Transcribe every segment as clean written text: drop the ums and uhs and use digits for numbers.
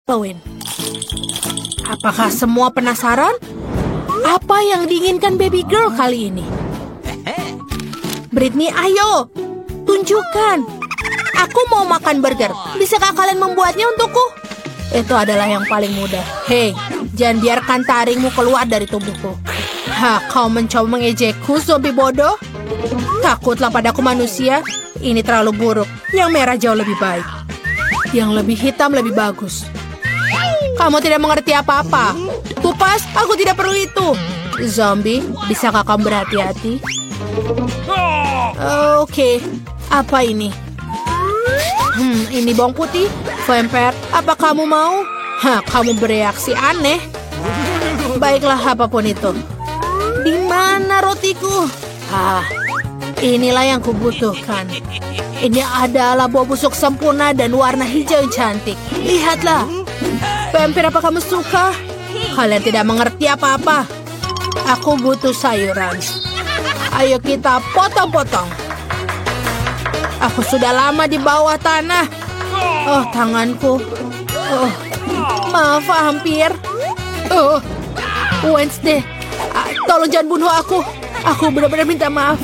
Halloween. Apakah semua penasaran? Apa yang diinginkan baby girl kali ini? Britney, ayo, tunjukkan. Aku mau makan burger. Bisakah kalian membuatnya untukku? Itu adalah yang paling mudah. Hei, jangan biarkan taringmu keluar dari tubuhku. Kau mencoba mengejekku, zombie bodoh? Takutlah padaku manusia. Ini terlalu buruk. Yang merah jauh lebih baik. Yang lebih hitam lebih bagus. Kamu tidak mengerti apa-apa. Kupas, aku tidak perlu itu. Zombie, bisakah kamu berhati-hati? Oke, apa ini? Ini bawang putih. Vampire, apa kamu mau? Kamu bereaksi aneh. Baiklah, apapun itu. Di mana rotiku? Inilah yang kubutuhkan. Ini adalah buah busuk sempurna dan warna hijau yang cantik. Lihatlah. Vampire, apa kamu suka? Kalian tidak mengerti apa-apa. Aku butuh sayuran. Ayo kita potong-potong. Aku sudah lama di bawah tanah. Oh, tanganku. Oh, maaf, hampir. Oh, Wednesday. Tolong jangan bunuh aku. Aku benar-benar minta maaf.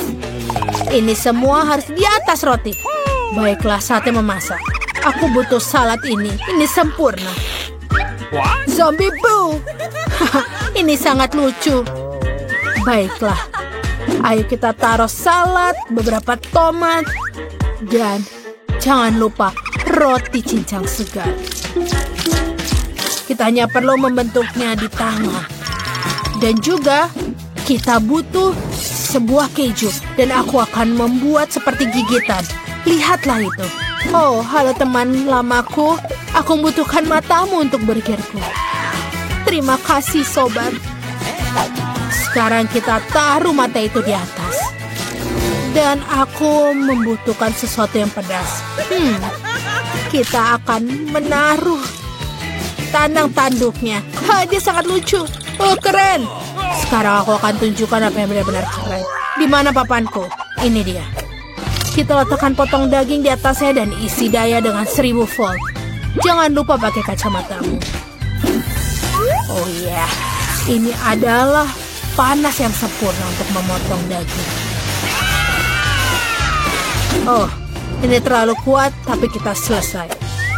Ini semua harus di atas roti. Baiklah, saatnya memasak. Aku butuh salad ini. Ini sempurna. Zombie boo. Ini sangat lucu. Baiklah. Ayo kita taruh salad, beberapa tomat, dan jangan lupa roti cincang segar. Kita hanya perlu membentuknya di tangan. Dan juga kita butuh sebuah keju. Dan aku akan membuat seperti gigitan. Lihatlah itu. Oh, halo teman lamaku. Aku membutuhkan matamu untuk burgerku. Terima kasih, sobat. Sekarang kita taruh mata itu di atas. Dan aku membutuhkan sesuatu yang pedas. Kita akan menaruh tanduk-tanduknya. Dia sangat lucu. Oh, keren. Sekarang aku akan tunjukkan apa yang benar-benar keren. Di mana papanku? Ini dia. Kita letakkan potong daging di atasnya dan isi daya dengan 1000 volt. Jangan lupa pakai kacamatamu. Oh iya, ini adalah panas yang sempurna untuk memotong daging. Oh, ini terlalu kuat, tapi kita selesai.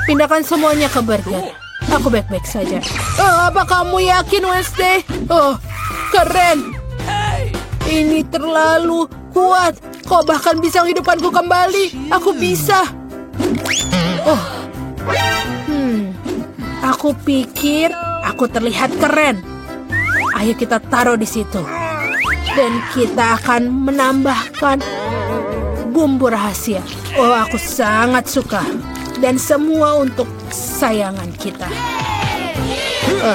Pindahkan semuanya ke burger. Aku baik-baik saja. Oh, apa kamu yakin, Wednesday? Oh, keren. Ini terlalu kuat. Kau bahkan bisa menghidupkanku kembali. Aku bisa. Oh. Aku pikir aku terlihat keren. Ayo kita taruh di situ. Dan kita akan menambahkan bumbu rahasia. Oh, aku sangat suka. Dan semua untuk sayangan kita.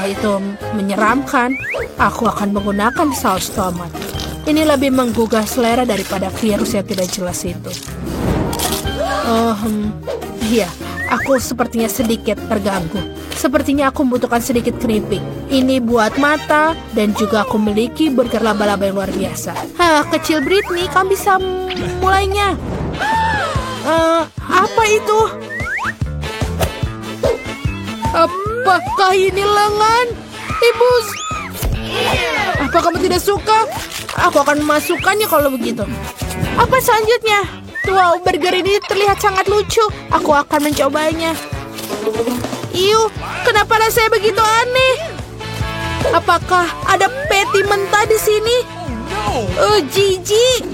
Itu menyeramkan. Aku akan menggunakan saus tomat. Ini lebih menggugah selera daripada virus yang tidak jelas itu. Iya, aku sepertinya sedikit terganggu. Sepertinya aku membutuhkan sedikit keripik. Ini buat mata dan juga aku memiliki burger laba-laba yang luar biasa. Kecil Britney, kamu bisa mulainya. Apa itu? Apakah ini lengan? Ibu, apa kamu tidak suka? Aku akan memasukkannya kalau begitu. Apa selanjutnya? Wow, burger ini terlihat sangat lucu. Aku akan mencobanya. Kenapa rasanya begitu aneh? Apakah ada patty mentah di sini? Jijik.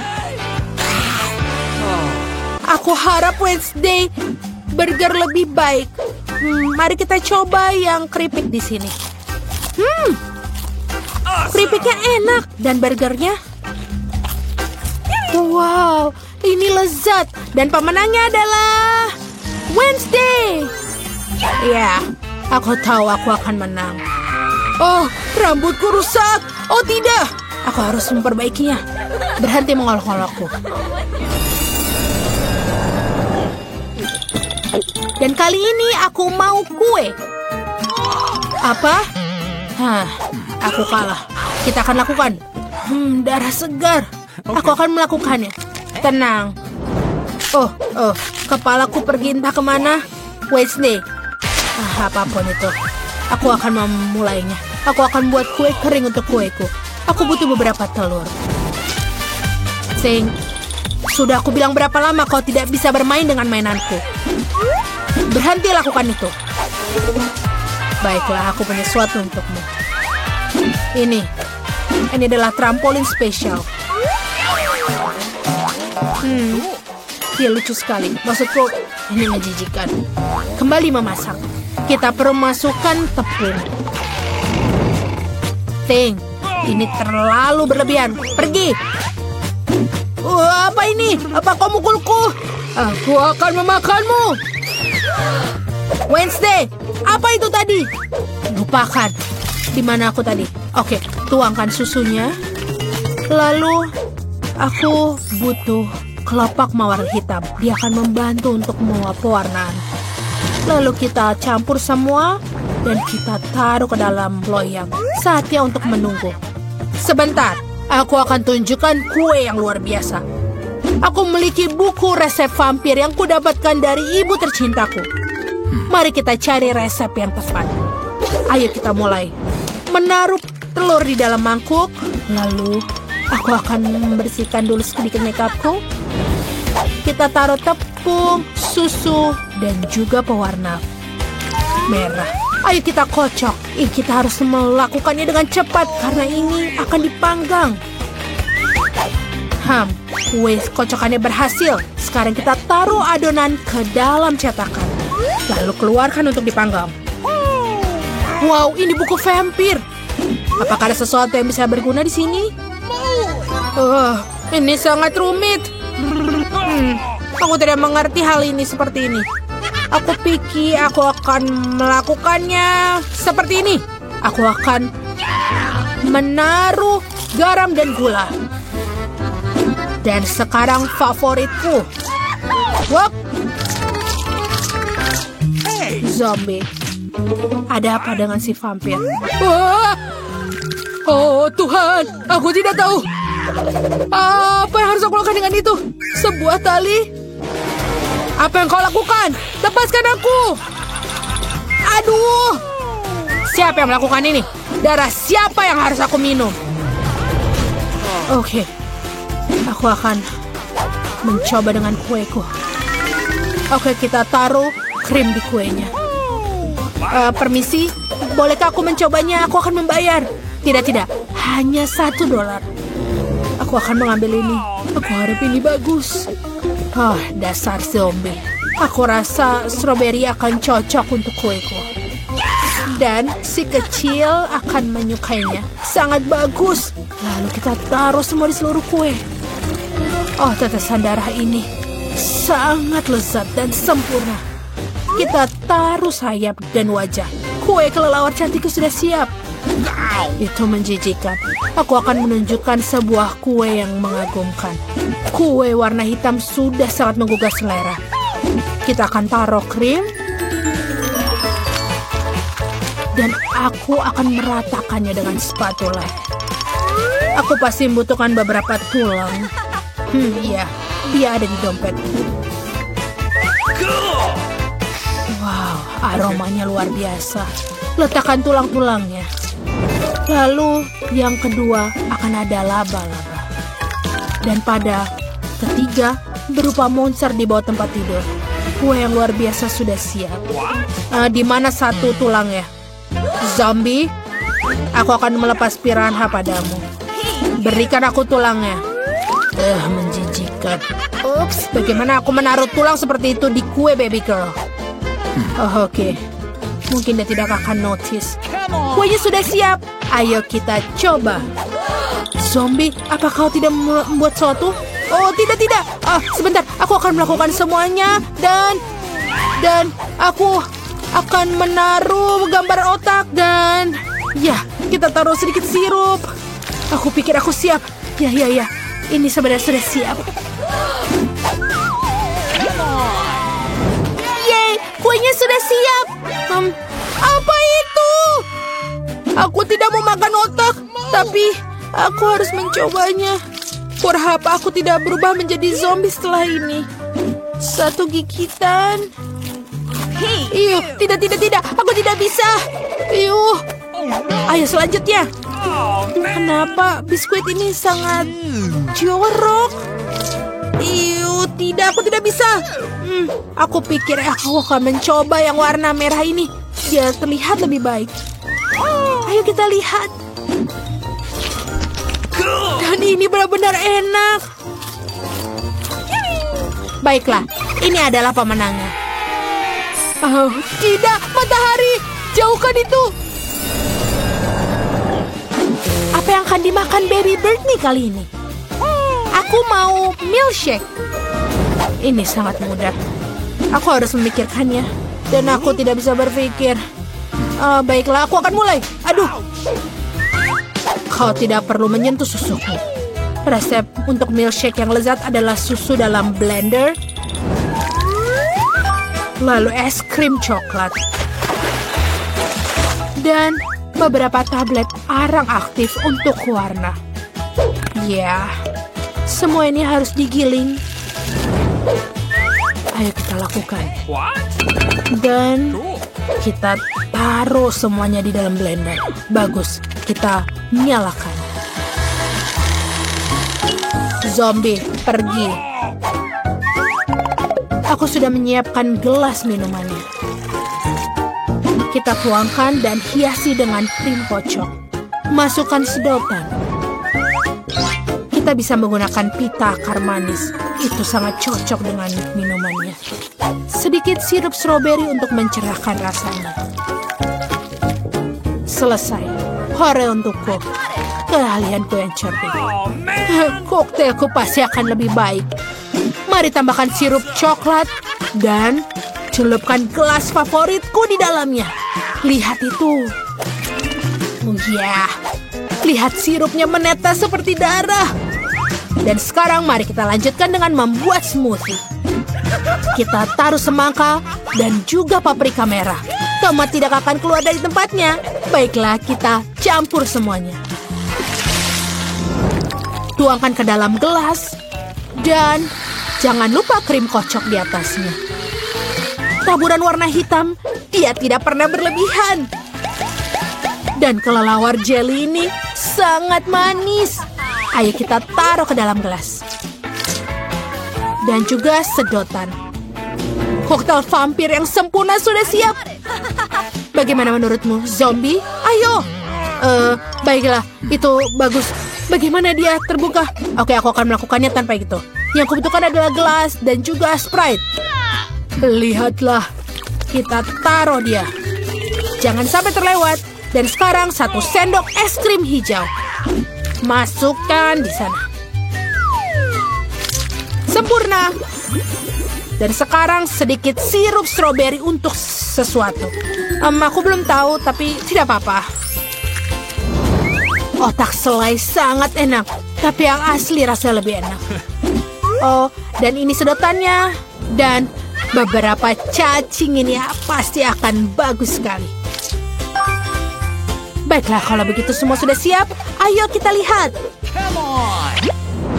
Aku harap Wednesday burger lebih baik. Mari kita coba yang keripik di sini. Keripiknya enak dan burgernya. Wow, ini lezat. Dan pemenangnya adalah Wednesday. Ya, aku tahu aku akan menang. Oh, rambutku rusak. Oh tidak, aku harus memperbaikinya. Berhenti mengolok-olokku. Dan kali ini aku mau kue. Apa? Aku kalah. Kita akan lakukan. Darah segar. Aku akan melakukannya. Tenang. Oh, kepalaku pergi entah kemana. Wednesday, Apapun itu, aku akan memulainya. Aku akan buat kue kering untuk kueku. Aku butuh beberapa telur. Sing, sudah aku bilang berapa lama kau tidak bisa bermain dengan mainanku. Berhenti lakukan itu. Baiklah, aku punya sesuatu untukmu. Ini adalah trampolin spesial. Dia lucu sekali. Maksudku, ini menjijikan. Kembali memasak. Kita perlu masukkan tepung. Ting, ini terlalu berlebihan. Pergi. Apa ini? Apa kau mukulku? Aku akan memakanmu. Wednesday, apa itu tadi? Lupakan. Di mana aku tadi? Oke, tuangkan susunya. Lalu, aku butuh kelopak mawar hitam. Dia akan membantu untuk menguap pewarnaan. Lalu kita campur semua dan kita taruh ke dalam loyang. Saatnya untuk menunggu. Sebentar, aku akan tunjukkan kue yang luar biasa. Aku memiliki buku resep vampir yang kudapatkan dari ibu tercintaku. Mari kita cari resep yang tepat. Ayo kita mulai. Menaruh telur di dalam mangkuk. Lalu, aku akan membersihkan dulu sedikit makeupku. Kita taruh tepung, susu, dan juga pewarna merah. Ayo kita kocok. Kita harus melakukannya dengan cepat karena ini akan dipanggang. Kue kocokannya berhasil. Sekarang kita taruh adonan ke dalam cetakan. Lalu keluarkan untuk dipanggang. Wow, ini buku vampir. Apakah ada sesuatu yang bisa berguna di sini? Ini sangat rumit. Aku tidak mengerti hal ini seperti ini. Aku pikir aku akan melakukannya seperti ini. Aku akan menaruh garam dan gula. Dan sekarang favoritku. Wop. Zombie. Ada apa dengan si vampir? Oh Tuhan, aku tidak tahu. Apa yang harus aku lakukan dengan itu? Sebuah tali? Apa yang kau lakukan? Lepaskan aku! Aduh! Siapa yang melakukan ini? Darah siapa yang harus aku minum? Oke. Aku akan mencoba dengan kueku. Oke, kita taruh krim di kuenya. Permisi, bolehkah aku mencobanya? Aku akan membayar. Tidak. Hanya $1. Aku akan mengambil ini. Aku harap ini bagus. Dasar zombie. Aku rasa stroberi akan cocok untuk kueku. Dan si kecil akan menyukainya. Sangat bagus. Lalu kita taruh semua di seluruh kue. Tetesan darah ini sangat lezat dan sempurna. Kita taruh sayap dan wajah. Kue kelelawar cantikku sudah siap. Itu menjijikan. Aku akan menunjukkan sebuah kue yang mengagumkan. Kue warna hitam sudah sangat menggugah selera. Kita akan taruh krim. Dan aku akan meratakannya dengan spatula. Aku pasti membutuhkan beberapa tulang. Iya, dia ada di dompet. Wow, aromanya luar biasa. Letakkan tulang-tulangnya. Lalu yang kedua akan ada laba-laba. Dan pada ketiga berupa monster di bawah tempat tidur. Kue yang luar biasa sudah siap. Di mana satu tulangnya? Zombie, aku akan melepas piranha padamu. Berikan aku tulangnya. Menjijikan. Ups, bagaimana aku menaruh tulang seperti itu di kue baby girl? Oke. Mungkin dia tidak akan notice. Kuenya sudah siap. Ayo kita coba. Zombie, apa kau tidak membuat sesuatu? Tidak. Sebentar. Aku akan melakukan semuanya. Dan aku akan menaruh gambar otak. Dan ya, kita taruh sedikit sirup. Aku pikir aku siap. Ya. Ini sebenarnya sudah siap. Yeay, kuenya sudah siap. Apa itu? Aku tidak mau makan otak, tapi aku harus mencobanya. Berharap aku tidak berubah menjadi zombie setelah ini. Satu gigitan. Iuh, tidak. Aku tidak bisa. Iuh. Ayo selanjutnya. Kenapa biskuit ini sangat jorok? Iuh, tidak, aku tidak bisa. Aku pikir aku akan mencoba yang warna merah ini. Dia terlihat lebih baik. Ayo kita lihat. Dan ini benar-benar enak. Baiklah, ini adalah pemenangnya. Oh, tidak, matahari. Jauhkan itu. Apa yang akan dimakan baby bird nih kali ini? Aku mau milkshake. Ini sangat mudah. Aku harus memikirkannya. Dan aku tidak bisa berpikir. Baiklah, aku akan mulai. Aduh. Kau tidak perlu menyentuh susuku. Resep untuk milkshake yang lezat adalah susu dalam blender. Lalu es krim coklat. Dan beberapa tablet arang aktif untuk warna. Ya, semua ini harus digiling. Ayo kita lakukan. Dan kita taruh semuanya di dalam blender. Bagus, kita nyalakan. Zombie, pergi. Aku sudah menyiapkan gelas minumannya. Kita tuangkan dan hiasi dengan krim kocok. Masukkan sedotan. Kita bisa menggunakan pita akar manis. Itu sangat cocok dengan minumannya. Sedikit sirup stroberi untuk mencerahkan rasanya. Selesai. Hore untukku. Keahlianku yang cerdik. Koktailku pasti akan lebih baik. Mari tambahkan sirup coklat dan celupkan gelas favoritku di dalamnya. Lihat itu. Oh ya. Lihat sirupnya menetes seperti darah. Dan sekarang mari kita lanjutkan dengan membuat smoothie. Kita taruh semangka dan juga paprika merah. Tomat tidak akan keluar dari tempatnya. Baiklah, kita campur semuanya. Tuangkan ke dalam gelas. Dan jangan lupa krim kocok di atasnya. Taburan warna hitam, dia tidak pernah berlebihan. Dan kelelawar jelly ini sangat manis. Ayo kita taruh ke dalam gelas. Dan juga sedotan. Koktail vampir yang sempurna sudah siap. Bagaimana menurutmu, zombie? Ayo. Baiklah, itu bagus. Bagaimana dia terbuka? Oke, aku akan melakukannya tanpa itu. Yang kubutuhkan adalah gelas dan juga Sprite. Lihatlah. Kita taruh dia. Jangan sampai terlewat. Dan sekarang 1 sendok es krim hijau. Masukkan di sana. Sempurna. Dan sekarang sedikit sirup stroberi untuk sesuatu. Aku belum tahu, tapi tidak apa-apa. Otak selai sangat enak, tapi yang asli rasanya lebih enak. Oh, dan ini sedotannya. Dan beberapa cacing ini pasti akan bagus sekali. Baiklah, kalau begitu semua sudah siap, ayo kita lihat.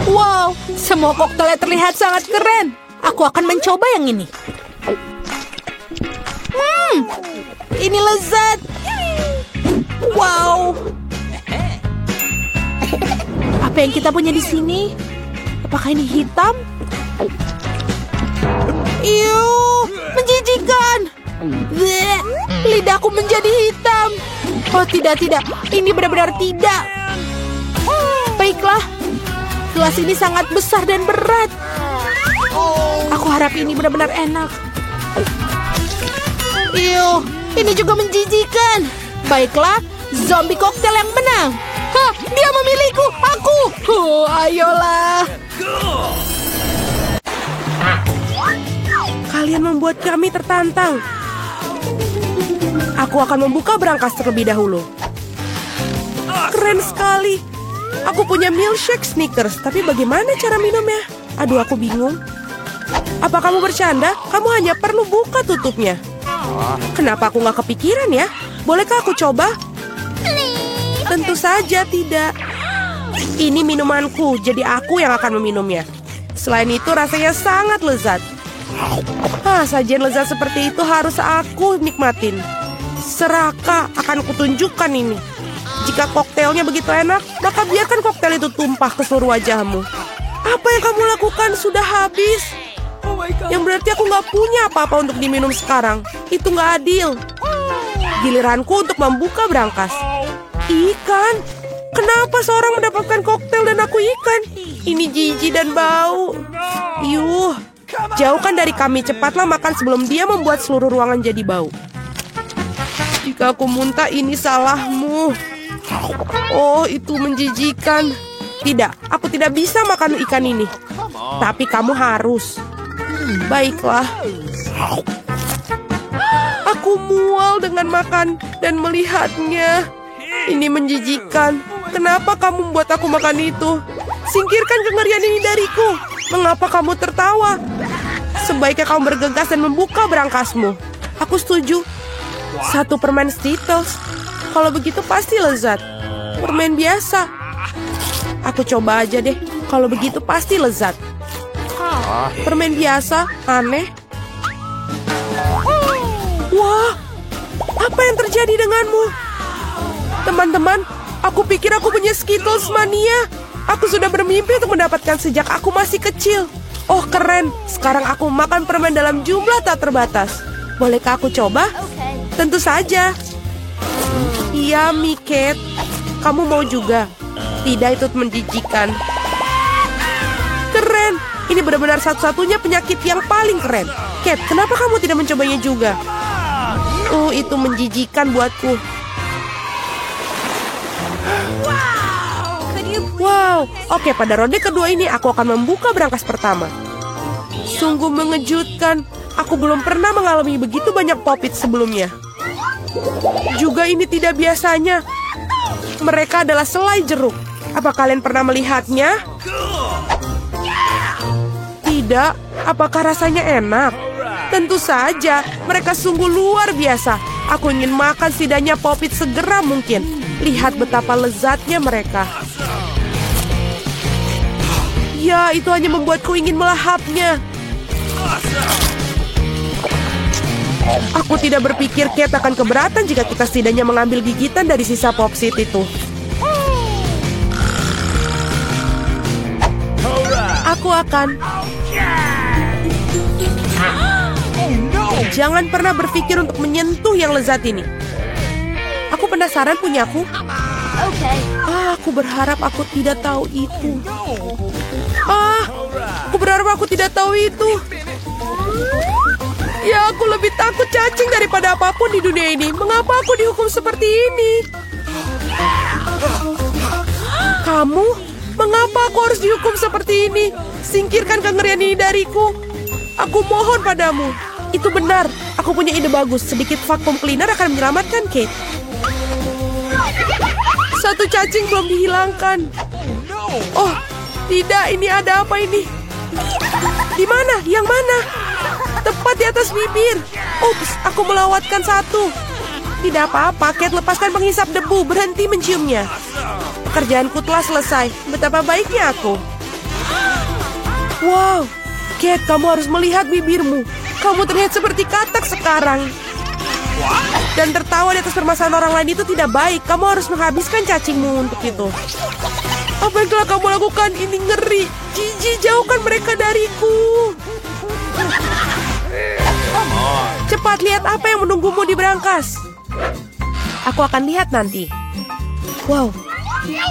Wow, semua koktailnya terlihat sangat keren. Aku akan mencoba yang ini. Ini lezat. Wow. Apa yang kita punya di sini? Apakah ini hitam? Iuh, menjijikan. Bleh, lidahku menjadi hitam. Oh, tidak. Ini benar-benar tidak. Baiklah. Gelas ini sangat besar dan berat. Aku harap ini benar-benar enak. Iuh, ini juga menjijikan. Baiklah, zombie koktail yang menang. Hah, dia memilihku, aku. Ayolah. Kalian membuat kami tertantang. Aku akan membuka berangkas terlebih dahulu. Keren sekali. Aku punya milkshake Snickers, tapi bagaimana cara minumnya? Aduh, aku bingung. Apa kamu bercanda? Kamu hanya perlu buka tutupnya. Kenapa aku nggak kepikiran ya? Bolehkah aku coba? Tentu saja tidak. Ini minumanku, jadi aku yang akan meminumnya. Selain itu rasanya sangat lezat. Sajian lezat seperti itu harus aku nikmatin. Seraka akan kutunjukkan ini. Jika koktailnya begitu enak, maka biarkan koktail itu tumpah ke seluruh wajahmu. Apa yang kamu lakukan sudah habis. Yang berarti aku nggak punya apa-apa untuk diminum sekarang. Itu nggak adil. Giliranku untuk membuka brankas. Ikan? Kenapa seorang mendapatkan koktail dan aku ikan? Ini jijik dan bau. Yuh, jauhkan dari kami. Cepatlah makan sebelum dia membuat seluruh ruangan jadi bau. Jika aku muntah, ini salahmu. Oh, itu menjijikan. Tidak, aku tidak bisa makan ikan ini. Tapi kamu harus. Baiklah. Aku mual dengan makan dan melihatnya. Ini menjijikan. Kenapa kamu membuat aku makan itu? Singkirkan kengerian ini dariku. Mengapa kamu tertawa? Sebaiknya kamu bergegas dan membuka brankasmu. Aku setuju. 1 permen Skittles. Kalau begitu pasti lezat. Permen biasa. Aku coba aja deh. Kalau begitu pasti lezat. Permen biasa, aneh. Wah, apa yang terjadi denganmu? Teman-teman, aku pikir aku punya Skittles mania. Aku sudah bermimpi untuk mendapatkan sejak aku masih kecil. Oh, keren. Sekarang aku makan permen dalam jumlah tak terbatas. Bolehkah aku coba? Tentu saja. Iya, Kate. Kamu mau juga? Tidak, itu menjijikan. Keren. Ini benar-benar satu-satunya penyakit yang paling keren. Kate, kenapa kamu tidak mencobanya juga? Itu menjijikan buatku. Wow, oke, pada ronde kedua ini aku akan membuka brankas pertama. Sungguh mengejutkan. Aku belum pernah mengalami begitu banyak popit sebelumnya. Juga ini tidak biasanya. Mereka adalah selai jeruk. Apa kalian pernah melihatnya? Tidak. Apakah rasanya enak? Tentu saja. Mereka sungguh luar biasa. Aku ingin makan setidaknya popit segera mungkin. Lihat betapa lezatnya mereka. Ya, itu hanya membuatku ingin melahapnya. Aku tidak berpikir Kate akan keberatan jika kita setidaknya mengambil gigitan dari sisa popsit itu. Aku akan. Jangan pernah berpikir untuk menyentuh yang lezat ini. Aku penasaran punyaku. Aku berharap aku tidak tahu itu. Aku berharap aku tidak tahu itu. Ya, aku lebih takut cacing daripada apapun di dunia ini. Mengapa aku dihukum seperti ini? Kamu? Mengapa aku harus dihukum seperti ini? Singkirkan kengerian ini dariku. Aku mohon padamu. Itu benar. Aku punya ide bagus. Sedikit vacuum cleaner akan menyelamatkan Kate. 1 cacing belum dihilangkan. Oh, tidak. Ini ada apa ini? Di mana? Yang mana? Tepat di atas bibir. Ups, aku melewatkan 1. Tidak apa-apa, Kate, lepaskan penghisap debu. Berhenti menciumnya. Pekerjaanku telah selesai. Betapa baiknya aku. Wow, Kate, kamu harus melihat bibirmu. Kamu terlihat seperti katak sekarang. Dan tertawa di atas permasalahan orang lain itu tidak baik. Kamu harus menghabiskan cacingmu untuk itu. Apa yang telah kamu lakukan? Ini ngeri. Jijik, jauhkan mereka dariku. Cepat, lihat apa yang menunggumu di brankas. Aku akan lihat nanti. Wow,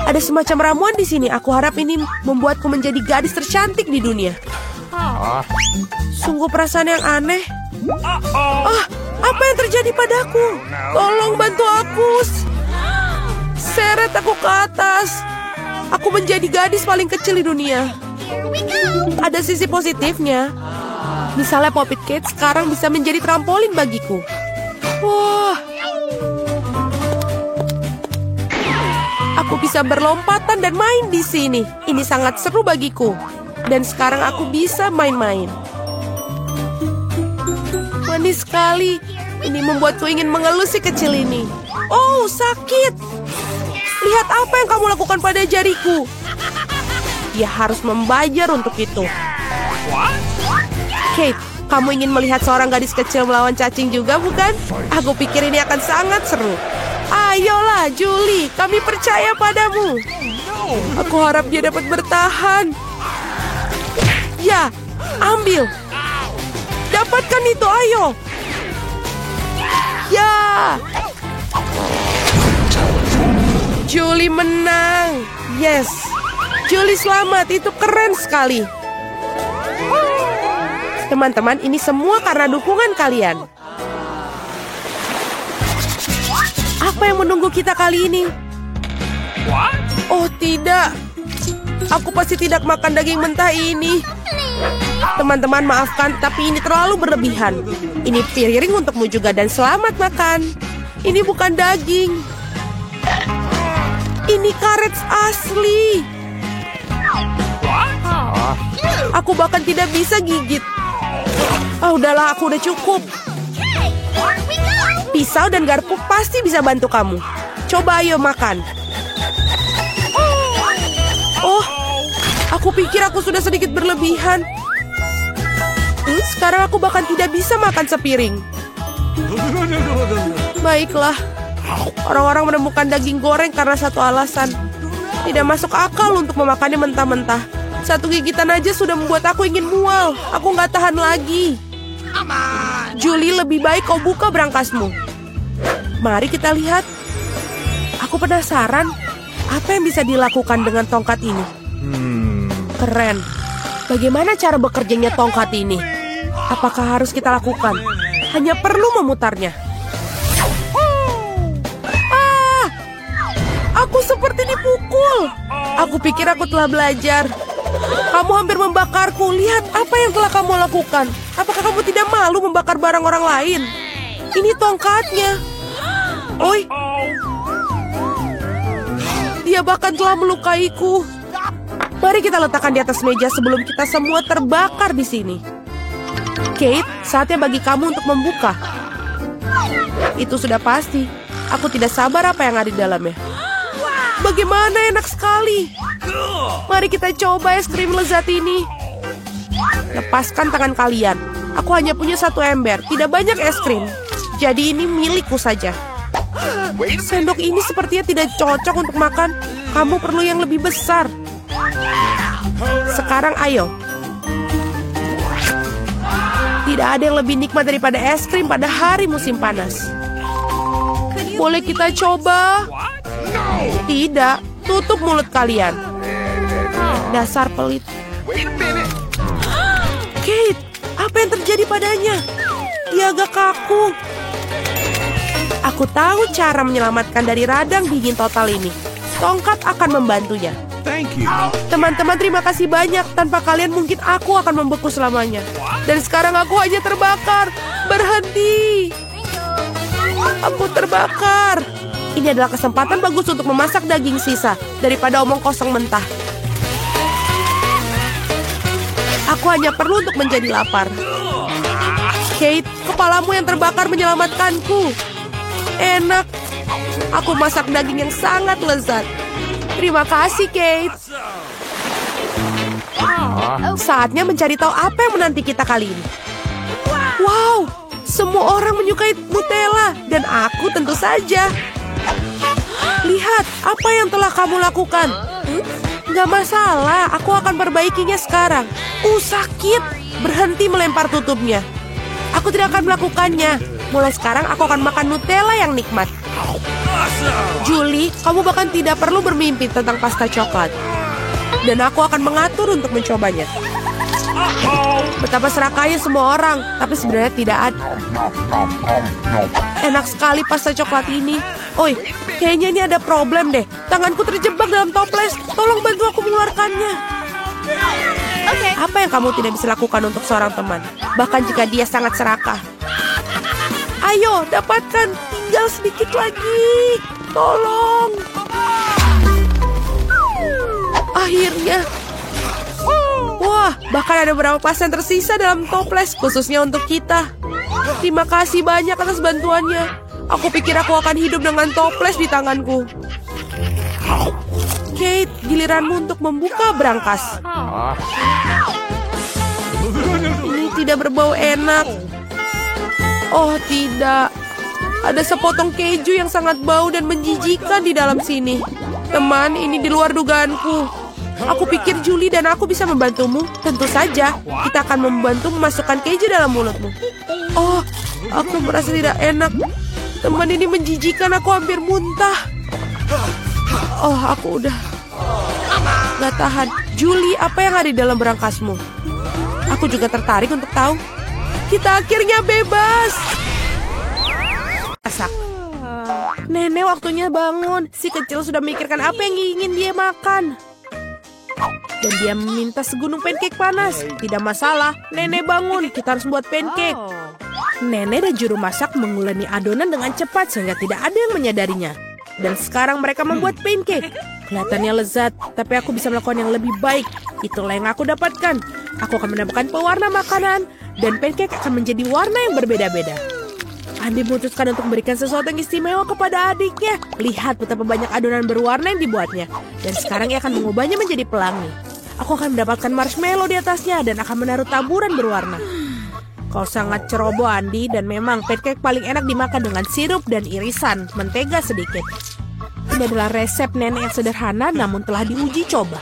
ada semacam ramuan di sini. Aku harap ini membuatku menjadi gadis tercantik di dunia. Sungguh perasaan yang aneh. Apa yang terjadi padaku? Tolong bantu aku. Seret aku ke atas. Aku menjadi gadis paling kecil di dunia. Ada sisi positifnya. Misalnya Popit Kate sekarang bisa menjadi trampolin bagiku. Wah. Aku bisa berlompatan dan main di sini. Ini sangat seru bagiku. Dan sekarang aku bisa main-main. Manis sekali. Ini membuatku ingin mengelus si kecil ini. Oh, sakit. Lihat apa yang kamu lakukan pada jariku. Dia harus membayar untuk itu. Kate, Kamu ingin melihat seorang gadis kecil melawan cacing juga, bukan? Aku pikir ini akan sangat seru. Ayolah, Julie, kami percaya padamu. Aku harap dia dapat bertahan. Ya, ambil. Dapatkan itu, ayo. Ya. Julie menang. Yes. Julie selamat, itu keren sekali. Teman-teman, ini semua karena dukungan kalian. Apa yang menunggu kita kali ini? Oh tidak. Aku pasti tidak makan daging mentah ini. Teman-teman maafkan, tapi ini terlalu berlebihan. Ini piring untukmu juga dan selamat makan. Ini bukan daging. Ini karet asli. Aku bahkan tidak bisa gigit. Udahlah, aku udah cukup. Pisau dan garpu pasti bisa bantu kamu. Coba ayo makan. Oh, aku pikir aku sudah sedikit berlebihan. Sekarang aku bahkan tidak bisa makan sepiring. Baiklah. Orang-orang menemukan daging goreng karena satu alasan. Tidak masuk akal untuk memakannya mentah-mentah. Satu gigitan aja sudah membuat aku ingin mual. Aku nggak tahan lagi. Julie, lebih baik kau buka berangkasmu. Mari kita lihat. Aku penasaran. Apa yang bisa dilakukan dengan tongkat ini? Keren. Bagaimana cara bekerjanya tongkat ini? Apakah harus kita lakukan? Hanya perlu memutarnya. Aku seperti dipukul. Aku pikir aku telah belajar. Kamu hampir membakarku. Lihat apa yang telah kamu lakukan. Apakah kamu tidak malu membakar barang orang lain? Ini tongkatnya. Oi. Dia bahkan telah melukaiku. Mari kita letakkan di atas meja sebelum kita semua terbakar di sini. Kate, saatnya bagi kamu untuk membuka. Itu sudah pasti. Aku tidak sabar apa yang ada di dalamnya. Bagaimana enak sekali. Mari kita coba es krim lezat ini. Lepaskan tangan kalian. Aku hanya punya satu ember. Tidak banyak es krim. Jadi ini milikku saja. Sendok ini sepertinya tidak cocok untuk makan. Kamu perlu yang lebih besar. Sekarang ayo. Tidak ada yang lebih nikmat daripada es krim pada hari musim panas. Boleh kita coba? Tidak, tutup mulut kalian. Dasar pelit. Kate, apa yang terjadi padanya? Dia agak kaku. Aku tahu cara menyelamatkan dari radang dingin total ini. Tongkat akan membantunya. Teman-teman, terima kasih banyak. Tanpa kalian mungkin aku akan membeku selamanya. Dan sekarang aku hanya terbakar. Berhenti. Aku terbakar. Ini adalah kesempatan bagus untuk memasak daging sisa daripada omong kosong mentah. Aku hanya perlu untuk menjadi lapar. Kate, kepalamu yang terbakar menyelamatkanku. Enak. Aku masak daging yang sangat lezat. Terima kasih, Kate. Saatnya mencari tahu apa yang menanti kita kali ini. Wow, semua orang menyukai Nutella dan aku tentu saja. Lihat, apa yang telah kamu lakukan? Gak masalah, aku akan perbaikinya sekarang. Sakit. Berhenti melempar tutupnya. Aku tidak akan melakukannya. Mulai sekarang aku akan makan Nutella yang nikmat. Julie, kamu bahkan tidak perlu bermimpi tentang pasta coklat. Dan aku akan mengatur untuk mencobanya. Betapa serakahnya semua orang, tapi sebenarnya tidak ada. Enak sekali pasta coklat ini. Oi, kayaknya ini ada problem deh. Tanganku terjebak dalam toples. Tolong bantu aku mengeluarkannya. Apa yang kamu tidak bisa lakukan untuk seorang teman? Bahkan jika dia sangat serakah. Ayo, dapatkan. Tinggal sedikit lagi. Tolong. Akhirnya. Wah, bahkan ada beberapa pasien tersisa dalam toples khususnya untuk kita. Terima kasih banyak atas bantuannya. Aku pikir aku akan hidup dengan toples di tanganku. Kate, giliranmu untuk membuka berangkas. Ini tidak berbau enak. Oh tidak, ada sepotong keju yang sangat bau dan menjijikan di dalam sini. Teman, ini di luar dugaanku. Aku pikir Julie dan aku bisa membantumu. Tentu saja, kita akan membantu memasukkan keju dalam mulutmu. Oh, aku merasa tidak enak. Teman, ini menjijikan, aku hampir muntah. Oh, aku udah gak tahan. Julie, apa yang ada di dalam berangkasmu? Aku juga tertarik untuk tahu. Kita akhirnya bebas. Masak. Nenek waktunya bangun. Si kecil sudah memikirkan apa yang ingin dia makan. Dan dia meminta segunung pancake panas. Tidak masalah, nenek bangun. Kita harus buat pancake. Nenek dan juru masak menguleni adonan dengan cepat sehingga tidak ada yang menyadarinya. Dan sekarang mereka membuat pancake. Kelihatannya lezat, tapi aku bisa melakukan yang lebih baik. Itulah yang aku dapatkan. Aku akan menambahkan pewarna makanan. Dan pancake akan menjadi warna yang berbeda-beda. Andi memutuskan untuk memberikan sesuatu yang istimewa kepada adiknya. Lihat betapa banyak adonan berwarna yang dibuatnya. Dan sekarang ia akan mengubahnya menjadi pelangi. Aku akan mendapatkan marshmallow di atasnya dan akan menaruh taburan berwarna. Kau sangat ceroboh, Andi, dan memang pancake paling enak dimakan dengan sirup dan irisan mentega sedikit. Ini adalah resep nenek yang sederhana namun telah diuji coba.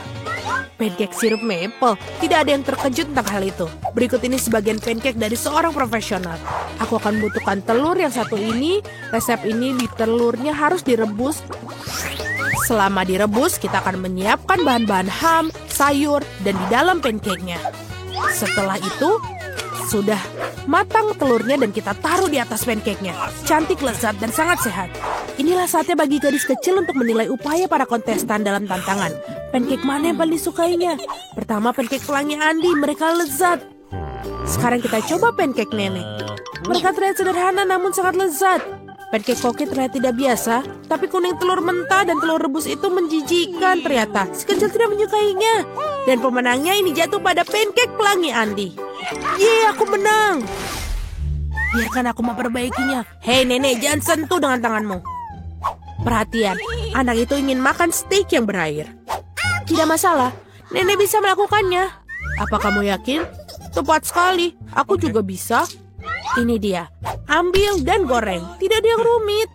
Pancake sirup maple. Tidak ada yang terkejut tentang hal itu. Berikut ini sebagian pancake dari seorang profesional. Aku akan membutuhkan telur yang satu ini. Resep ini di telurnya harus direbus. Selama direbus, kita akan menyiapkan bahan-bahan ham, sayur, dan di dalam pancake-nya. Setelah itu, sudah matang telurnya dan kita taruh di atas pancake-nya. Cantik, lezat, dan sangat sehat. Inilah saatnya bagi gadis kecil untuk menilai upaya para kontestan dalam tantangan. Pancake mana yang paling disukainya? Pertama, pancake pelangi Andi, mereka lezat. Sekarang kita coba pancake nenek. Mereka terlihat sederhana namun sangat lezat. Pancake koki terlihat tidak biasa, tapi kuning telur mentah dan telur rebus itu menjijikan ternyata. Si kecil tidak menyukainya. Dan pemenangnya ini jatuh pada pancake pelangi Andi. Yeay, aku menang. Biarkan aku memperbaikinya. Hei nenek, jangan sentuh dengan tanganmu. Perhatian, anak itu ingin makan steak yang berair. Tidak masalah, nenek bisa melakukannya. Apa kamu yakin? Tepat sekali, aku juga bisa. Ini dia, ambil dan goreng. Tidak ada yang rumit.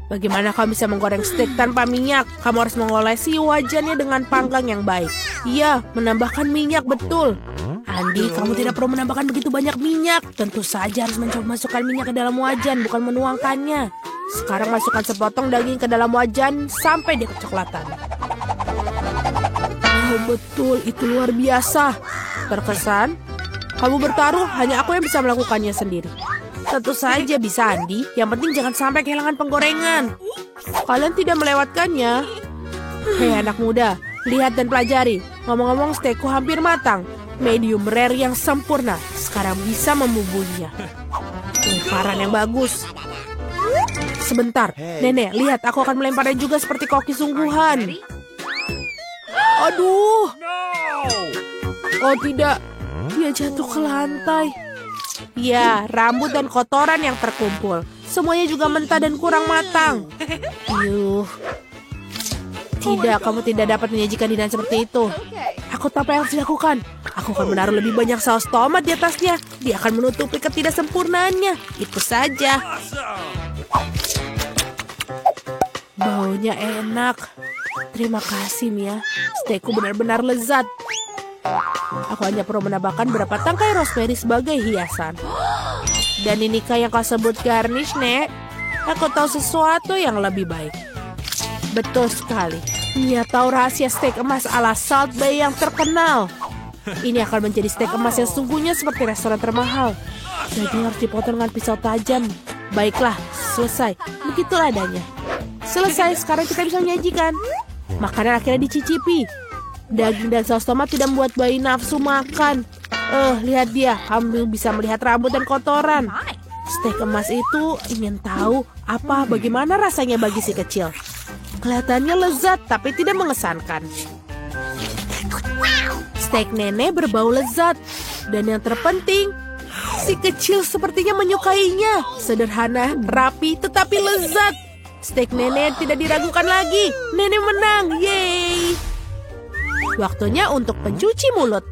Bagaimana kamu bisa menggoreng steak tanpa minyak? Kamu harus mengolesi wajannya dengan panggang yang baik. Iya, menambahkan minyak betul. Andi, kamu tidak perlu menambahkan begitu banyak minyak. Tentu saja harus mencoba masukkan minyak ke dalam wajan, bukan menuangkannya. Sekarang masukkan sepotong daging ke dalam wajan sampai dia kecoklatan. Oh betul, itu luar biasa. Terkesan, kamu bertaruh, hanya aku yang bisa melakukannya sendiri. Tentu saja bisa, Andi. Yang penting jangan sampai kehilangan penggorengan. Kalian tidak melewatkannya. Hei anak muda, lihat dan pelajari. Ngomong-ngomong, steakku hampir matang. Medium rare yang sempurna. Sekarang bisa membubuhinya. Lingkaran yang bagus. Sebentar, nenek, lihat aku akan melemparnya juga seperti koki sungguhan. Aduh. Oh tidak, dia jatuh ke lantai. Ya, rambut dan kotoran yang terkumpul. Semuanya juga mentah dan kurang matang. Yuh. Tidak, kamu tidak dapat menyajikan hidangan seperti itu. Aku tahu apa yang harus dilakukan. Aku akan menaruh lebih banyak saus tomat di atasnya. Dia akan menutupi ketidaksempurnaannya. Itu saja. Baunya enak. Terima kasih, Mia. Steakku benar-benar lezat. Aku hanya perlu menambahkan beberapa tangkai rosemary sebagai hiasan. Dan inikah yang kau sebut garnish, Nek? Aku tahu sesuatu yang lebih baik. Betul sekali. Mia tahu rahasia steak emas ala Salt Bay yang terkenal. Ini akan menjadi steak emas yang sungguhnya seperti restoran termahal. Daging harus dipotong dengan pisau tajam. Baiklah, selesai. Begitulah adanya. Selesai, sekarang kita bisa menyajikan. Makanan akhirnya dicicipi. Daging dan saus tomat tidak membuat bayi nafsu makan. Lihat dia, kamu bisa melihat rambut dan kotoran. Steak emas itu ingin tahu bagaimana rasanya bagi si kecil. Kelihatannya lezat, tapi tidak mengesankan. Steak nenek berbau lezat. Dan yang terpenting, si kecil sepertinya menyukainya. Sederhana, rapi, tetapi lezat. Steak nenek tidak diragukan lagi. Nenek menang, yeay. Waktunya untuk pencuci mulut.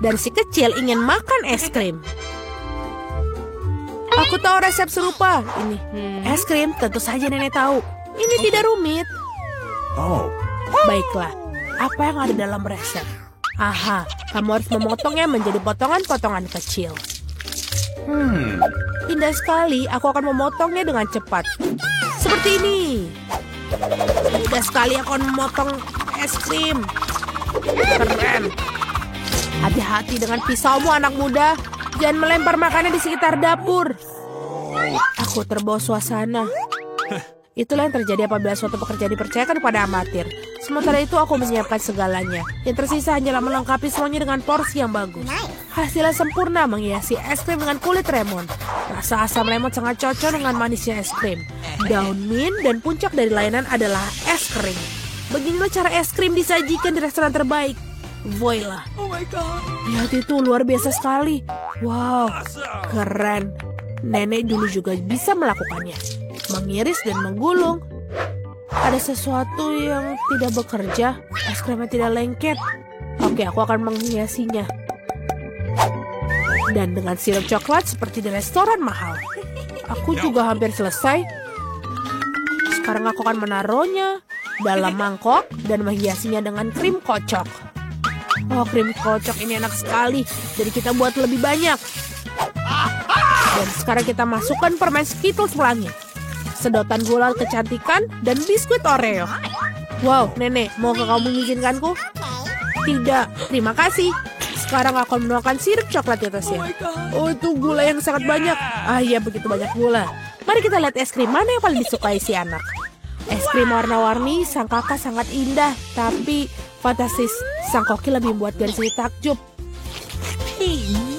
dan si kecil ingin makan es krim. Aku tahu resep serupa. Ini es krim, tentu saja nenek tahu. Ini tidak rumit. Baiklah, apa yang ada dalam resep? Aha, kamu harus memotongnya menjadi potongan-potongan kecil. Indah sekali, aku akan memotongnya dengan cepat. Seperti ini. Mudah sekali aku akan memotong es krim. Keren. Hati-hati dengan pisaumu anak muda. Jangan melempar makanan di sekitar dapur. Aku terbawa suasana. Itulah yang terjadi apabila suatu pekerjaan dipercayakan kepada amatir. Sementara itu aku menyiapkan segalanya. Yang tersisa hanyalah melengkapi semuanya dengan porsi yang bagus. Hasilnya sempurna menghiasi es krim dengan kulit lemon. Rasa asam lemon sangat cocok dengan manisnya es krim. Daun mint dan puncak dari layanan adalah es krim. Beginilah cara es krim disajikan di restoran terbaik. Voila. Lihat itu, luar biasa sekali. Wow, keren. Nenek dulu juga bisa melakukannya. Mengiris dan menggulung. Ada sesuatu yang tidak bekerja. Es krimnya tidak lengket. Oke, aku akan menghiasinya. Dan dengan sirup coklat seperti di restoran mahal. Aku juga hampir selesai. Sekarang aku akan menaruhnya dalam mangkok dan menghiasinya dengan krim kocok. Oh, krim kocok ini enak sekali. Jadi kita buat lebih banyak. Dan sekarang kita masukkan permen Skittles pelangi, sedotan gula kecantikan, dan biskuit Oreo. Wow, nenek, mau kamu mengizinkanku? Tidak, terima kasih. Sekarang aku akan menuangkan sirup coklat di atasnya. Oh, itu gula yang sangat banyak. Ah iya, begitu banyak gula. Mari kita lihat es krim mana yang paling disukai si anak. Es krim warna-warni, sang kakak sangat indah. Tapi, fantastis, sang koki lebih membuat garis ini takjub.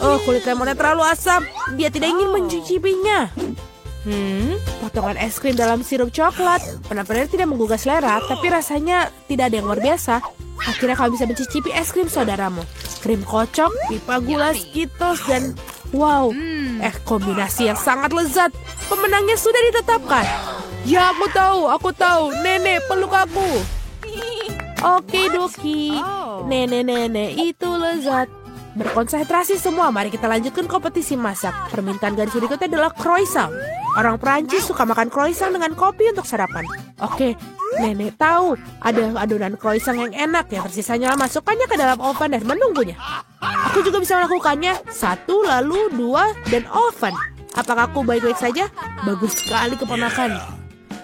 Oh, kulit lemonnya terlalu asam. Dia tidak ingin mencicipinya. Potongan es krim dalam sirup coklat. Benar-benar tidak menggugah selera, tapi rasanya tidak ada yang luar biasa. Akhirnya kamu bisa mencicipi es krim saudaramu. Krim kocok, pipa gula, Skittles, dan wow, kombinasi yang sangat lezat. Pemenangnya sudah ditetapkan. Ya, aku tahu. Nenek, peluk aku. Oke, Doki. Nenek, itu lezat. Berkonsentrasi semua, mari kita lanjutkan kompetisi masak. Permintaan garis berikutnya adalah croissant. Orang Prancis suka makan croissant dengan kopi untuk sarapan. Oke, nenek tahu ada adonan croissant yang enak. Yang tersisanya masukkannya ke dalam oven dan menunggunya. Aku juga bisa melakukannya. 1, lalu 2, dan oven. Apakah aku baik-baik saja? Bagus sekali keponakan.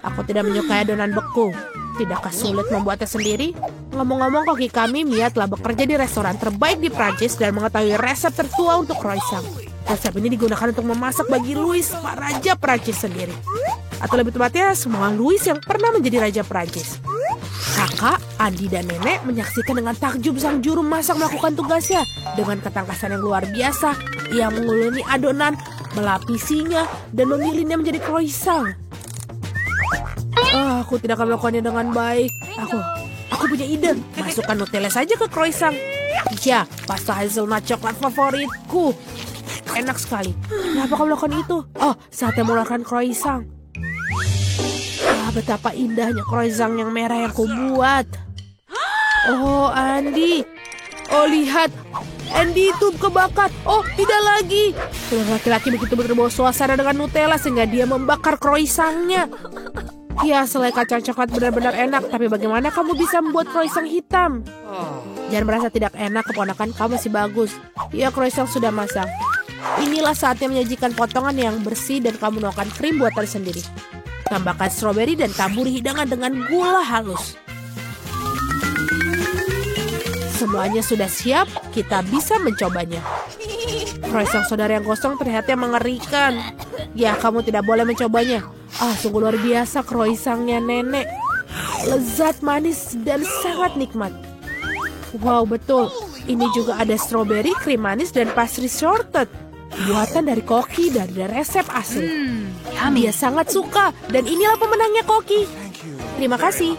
Aku tidak menyukai adonan beku. Tidakkah sulit membuatnya sendiri? Ngomong-ngomong, koki kami Mia telah bekerja di restoran terbaik di Prancis dan mengetahui resep tertua untuk croissant. Resep ini digunakan untuk memasak bagi Louis, Pak Raja Prancis sendiri. Atau lebih tepatnya, semua Louis yang pernah menjadi Raja Prancis. Kakak, Andi, dan nenek menyaksikan dengan takjub sang juru masak melakukan tugasnya. Dengan ketangkasan yang luar biasa, ia menguleni adonan, melapisinya, dan memilihnya menjadi croissant. Aku tidak akan melakukannya dengan baik. Aku punya ide. Masukkan Nutella saja ke croissant. Ya, pasta hazelnut coklat favoritku. Enak sekali. Kenapa kamu melakukan itu? Oh, saatnya mengeluarkan croissant. Betapa indahnya croissant yang merah yang kubuat. Oh, Andi. Oh, lihat. Andy itu kebakar. Oh, tidak lagi. Laki-laki begitu berbawa suasana dengan Nutella sehingga dia membakar croissantnya. Ya, selai kacang coklat benar-benar enak. Tapi bagaimana kamu bisa membuat croissant hitam? Jangan merasa tidak enak, keponakan kamu masih bagus. Ya, croissant sudah matang. Inilah saatnya menyajikan potongan yang bersih dan kamu menuangkan krim buatan sendiri. Tambahkan stroberi dan taburi hidangan dengan gula halus. Semuanya sudah siap, kita bisa mencobanya. Croissant saudara yang gosong terlihatnya mengerikan. Ya, kamu tidak boleh mencobanya. Sungguh luar biasa croissantnya nenek. Lezat, manis, dan sangat nikmat. Wow, betul. Ini juga ada stroberi, krim manis, dan pastry shortbread. Buatan dari koki dari resep asli. Dia sangat suka. Dan inilah pemenangnya koki. Terima kasih.